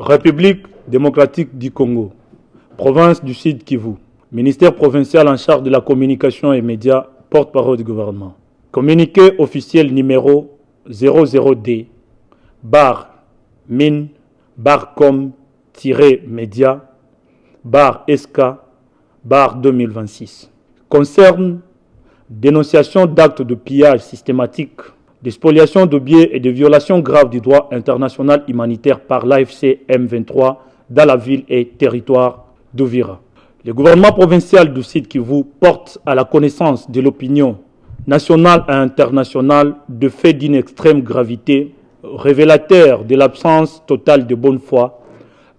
République démocratique du Congo, province du Sud Kivu, ministère provincial en charge de la communication et médias, porte-parole du gouvernement. Communiqué officiel numéro 00D, barre mine, barre com-média, barre SK, barre 2026. Concerne dénonciation d'actes de pillage systématique, de spoliation de biens et de violations graves du droit international humanitaire par l'AFC M23 dans la ville et territoire d'Uvira. Le gouvernement provincial du Sud Kivu porte à la connaissance de l'opinion nationale et internationale de faits d'une extrême gravité, révélateurs de l'absence totale de bonne foi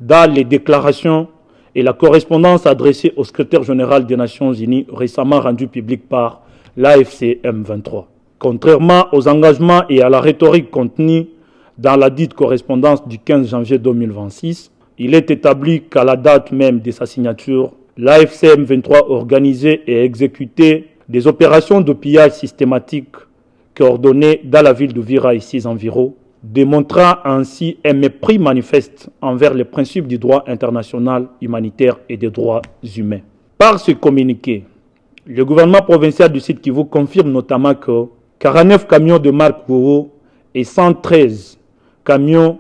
dans les déclarations et la correspondance adressée au secrétaire général des Nations Unies récemment rendue publique par l'AFC M23. Contrairement aux engagements et à la rhétorique contenue dans la dite correspondance du 15 janvier 2026, il est établi qu'à la date même de sa signature, l'AFC M23 organisait et exécutait des opérations de pillage systématique coordonnées dans la ville d'Uvira et ses environs, démontrant ainsi un mépris manifeste envers les principes du droit international humanitaire et des droits humains. Par ce communiqué, le gouvernement provincial du Sud Kivu confirme notamment que 49 camions de marque Wowo et 113 camions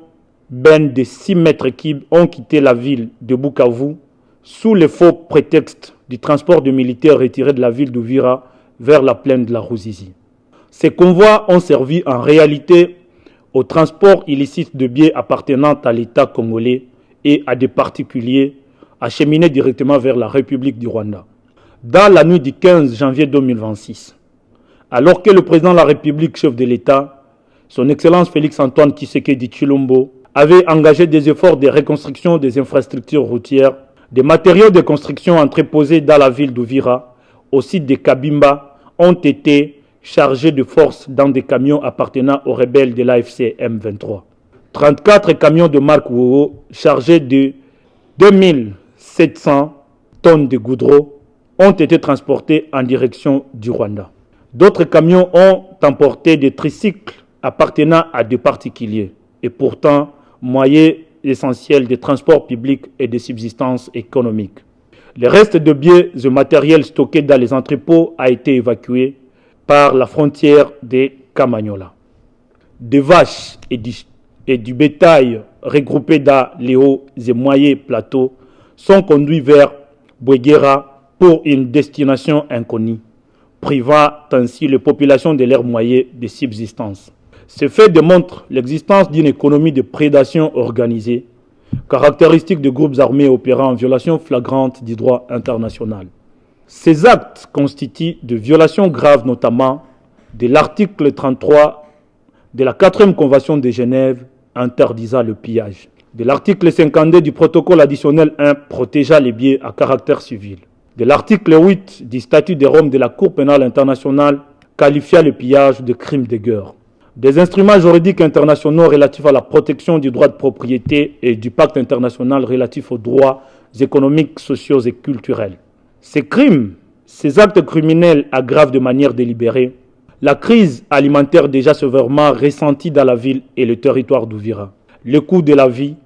bennes de 6 mètres cubes ont quitté la ville de Bukavu sous le faux prétexte du transport de militaires retirés de la ville d'Uvira vers la plaine de la Ruzizi. Ces convois ont servi en réalité au transport illicite de biens appartenant à l'État congolais et à des particuliers acheminés directement vers la République du Rwanda. Dans la nuit du 15 janvier 2026, alors que le président de la République, chef de l'État, son Excellence Félix-Antoine Tshisekedi Tshilombo, avait engagé des efforts de reconstruction des infrastructures routières, des matériaux de construction entreposés dans la ville d'Uvira, au site de Kabimba, ont été chargés de force dans des camions appartenant aux rebelles de l'AFC M23. 34 camions de marque Wowo chargés de 2700 tonnes de goudron ont été transportés en direction du Rwanda. D'autres camions ont emporté des tricycles appartenant à des particuliers et pourtant moyens essentiels de transport public et de subsistance économique. Le reste de biens et matériel stockés dans les entrepôts a été évacué par la frontière de Kamanyola. Des vaches et du bétail regroupés dans les hauts et moyens plateaux sont conduits vers Bouguera pour une destination inconnue, privant ainsi les populations de leurs moyens de subsistance. Ce fait démontre l'existence d'une économie de prédation organisée, caractéristique de groupes armés opérant en violation flagrante du droit international. Ces actes constituent de violations graves, notamment de l'article 33 de la 4e Convention de Genève interdisant le pillage, de l'article 52 du protocole additionnel 1 protégeant les biens à caractère civil, de l'article 8 du statut de Rome de la Cour pénale internationale qualifiant le pillage de crime de guerre, des instruments juridiques internationaux relatifs à la protection du droit de propriété et du pacte international relatif aux droits économiques, sociaux et culturels. Ces crimes, ces actes criminels aggravent de manière délibérée la crise alimentaire déjà sévèrement ressentie dans la ville et le territoire d'Uvira. Le coût de la vie,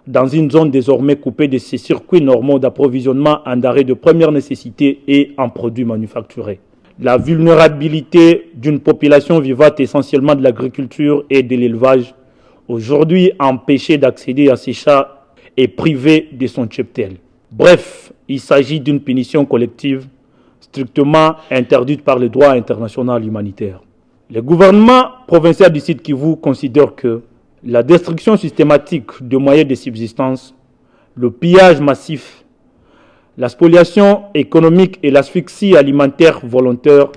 dans une zone désormais coupée de ses circuits normaux d'approvisionnement en denrées de première nécessité et en produits manufacturés. La vulnérabilité d'une population vivant essentiellement de l'agriculture et de l'élevage, aujourd'hui empêchée d'accéder à ses chats et privée de son cheptel. Bref, il s'agit d'une punition collective strictement interdite par le droit international humanitaire. Le gouvernement provincial du Sud Kivu considère que la destruction systématique de moyens de subsistance, le pillage massif, la spoliation économique et l'asphyxie alimentaire volontaire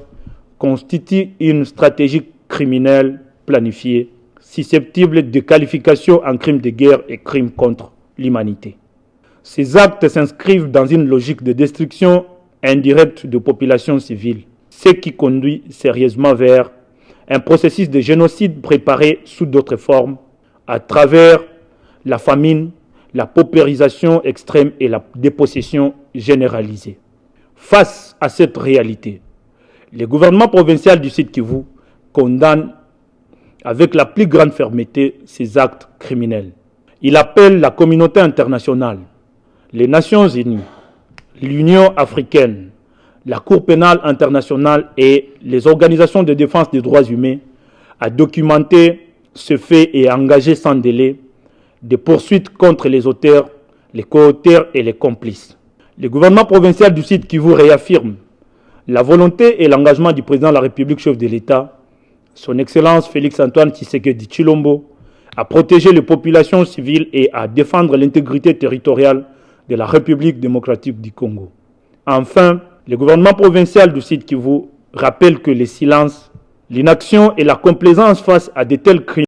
constituent une stratégie criminelle planifiée, susceptible de qualification en crime de guerre et crime contre l'humanité. Ces actes s'inscrivent dans une logique de destruction indirecte de populations civiles, ce qui conduit sérieusement vers un processus de génocide préparé sous d'autres formes, à travers la famine, la paupérisation extrême et la dépossession généralisée. Face à cette réalité, le gouvernement provincial du Sud Kivu condamne avec la plus grande fermeté ces actes criminels. Il appelle la communauté internationale, les Nations Unies, l'Union africaine, la Cour pénale internationale et les organisations de défense des droits humains à documenter ce fait et à engager sans délai des poursuites contre les auteurs, les co-auteurs et les complices. Le gouvernement provincial du Sud Kivu réaffirme la volonté et l'engagement du président de la République, chef de l'État, son Excellence Félix-Antoine Tshisekedi Tshilombo, à protéger les populations civiles et à défendre l'intégrité territoriale de la République démocratique du Congo. Enfin, le gouvernement provincial du Sud Kivu rappelle que le silence, l'inaction et la complaisance face à de tels crimes